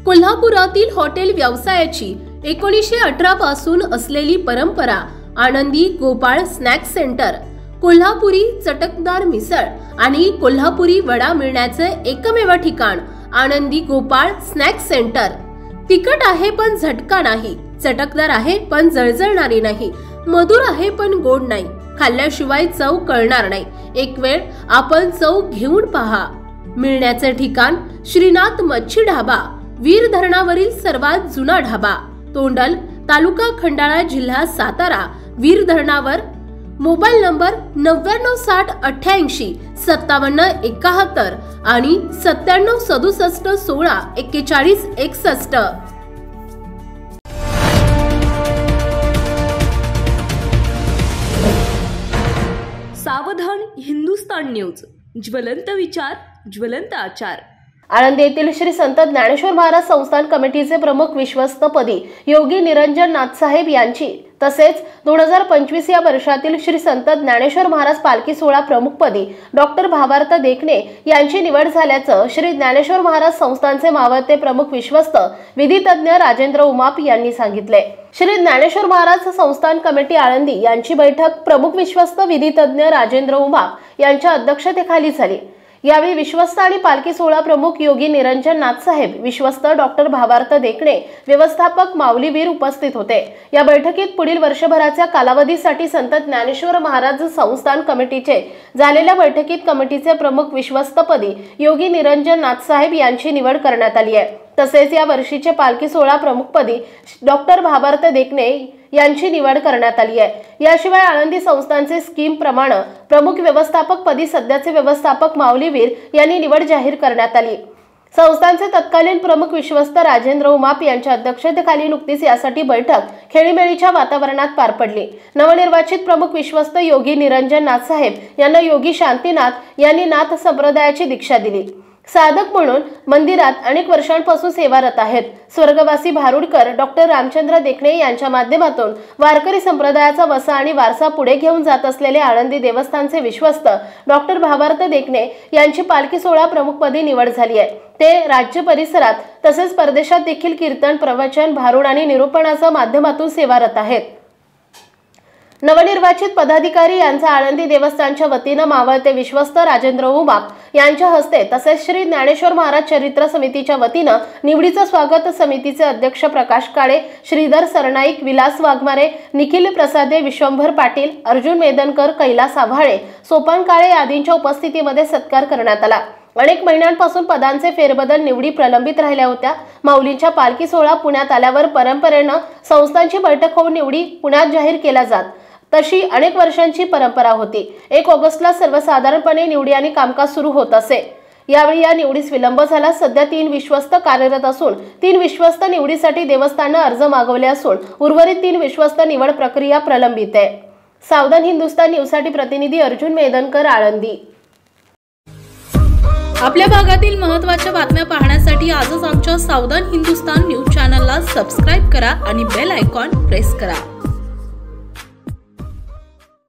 कोल्हापुरातील हॉटेल व्यवसायाची 1918 पासून असलेली परंपरा आनंदी गोपाळ स्नॅक्स सेंटर, कोल्हापुरी चटकदार मिसळ आणि कोल्हापुरी वडा मिळण्याचे एकमेव ठिकाण आनंदी गोपाळ स्नॅक्स सेंटर। तिखट आहे पण झटका नाही, चटकदार आहे पण जळजळणारी नाही, मधुर आहे पण गोड नाही, खाल्ल्याशिवाय चव कळणार नाही। एक वेळ आपण चव घेऊन पहा। मिळण्याचे ठिकाण श्रीनाथ मच्छी ढाबा, वीर धरणावरील सर्वात जुना ढाबा, तोंडल, तालुका खंडाळा, जिल्हा सातारा। वीर धरणावर। मोबाईल नंबर 9960885771 आणि 9767164161। सावधान हिंदुस्तान न्यूज, ज्वलंत विचार, ज्वलंत आचार। आळंदी येथील श्री संत ज्ञानेश्वर महाराज संस्थान कमिटीचे प्रमुख विश्वस्तपदी योगी निरंजन नाथसाहेब यांची तसेच 2025 या वर्षातील श्री संत ज्ञानेश्वर महाराज पालखी सोहळा प्रमुखपदी डॉक्टर भावार्थ देखणे यांची निवड झाल्याचं श्री ज्ञानेश्वर महाराज संस्थानचे मावळते प्रमुख विश्वस्त विधितज्ञ राजेंद्र उमाप यांनी सांगितले। श्री ज्ञानेश्वर महाराज संस्थान कमिटी आळंदी यांची बैठक प्रमुख विश्वस्त विधितज्ञ राजेंद्र उमाप यांच्या अध्यक्षतेखाली झाली। यावेळी विश्वस्त आणि पालखी सोहळा प्रमुख योगी निरंजन नाथसाहेब, विश्वस्त डॉक्टर भावार्थ देखणे, व्यवस्थापक माऊलीवीर उपस्थित होते। या बैठकीत पुढील वर्षभराच्या कालावधीसाठी संत ज्ञानेश्वर महाराज संस्थान कमिटीचे झालेल्या बैठकीत कमिटीचे प्रमुख विश्वस्तपदी योगी निरंजन नाथसाहेब यांची निवड करण्यात आली आहे। तसेच या वर्षीचे पालखी सोहळा प्रमुखपदी डॉक्टर भावार्थ देखणे यांची निवड करण्यात आली आहे। याशिवाय आळंदी संस्थानचे स्कीम प्रमाणे प्रमुख व्यवस्थापक पदी सध्याचे व्यवस्थापक माऊलीवीर यांनी निवड जाहीर करण्यात आली। संस्थानचे तत्कालीन प्रमुख विश्वस्त राजेंद्र उमाप यांच्या अध्यक्षतेखाली नुकतीच यासाठी बैठक खेळीमेळीच्या वातावरणात पार पडली। नवनिर्वाचित प्रमुख विश्वस्त योगी निरंजन नाथसाहेब यांना योगी शांतीनाथ यांनी नाथ संप्रदायाची दीक्षा दिली। साधक म्हणून मंदिरात अनेक वर्षांपासून सेवारत आहेत। स्वर्गवासी भारुडकर डॉक्टर रामचंद्र देखणे यांच्या माध्यमातून वारकरी संप्रदायाचा वसा आणि वारसा पुढे घेऊन जात असलेले आळंदी देवस्थानचे विश्वस्त डॉक्टर भावार्थ देखणे यांची पालखी सोहळा प्रमुखपदी निवड झाली आहे। ते राज्य परिसरात तसेच परदेशात देखील कीर्तन, प्रवचन, भारुड आणि निरूपणाच्या माध्यमातून सेवारत आहेत। नवनिर्वाचित पदाधिकारी यांचा आळंदी देवस्थानच्या वतीने मावळते विश्वस्त राजेंद्र उमाप यांच्या हस्ते तसेच श्री ज्ञानेश्वर महाराज चरित्र समितीच्या वतीने निवडीचे स्वागत समितीचे अध्यक्ष प्रकाश काळे, श्रीधर सरनाईक, विलास वाघमारे, निखिल प्रसादे, विश्वंभर पाटील, अर्जुन मेदनकर, कैलास आव्हाळे, सोपान काळे आदींच्या उपस्थितीमध्ये सत्कार करण्यात आला। अनेक महिन्यांपासून पदांचे फेरबदल निवडी प्रलंबित राहिल्या होत्या। माऊलींच्या पालखी सोहळा पुण्यात आल्यावर परंपरेने संस्थांची बैठक होऊन निवडी पुण्यात जाहीर केल्या जात तशी अनेक वर्षांची परंपरा होती। 1 ऑगस्टला सर्वसाधारणपणे निवडी आणि कामकाज सुरू होत असे। यावेळी या निवडीस विलंब झाला। सध्या 3 विश्वस्त कार्यरत असून 3 विश्वस्त निवडीसाठी देवस्थानाने अर्ज मागवले असून उर्वरित 3 विश्वस्त निवड प्रक्रिया प्रलंबित आहे। सावधान हिंदुस्तान न्यूजसाठी प्रतिनिधी अर्जुन मेदनकर, आळंदी। आपल्या भागातील महत्त्वाच्या बातम्या पाहण्यासाठी आजच आमच्या सावधान हिंदुस्तान न्यूज चॅनलला सबस्क्राइब करा आणि बेल आयकॉन प्रेस करा।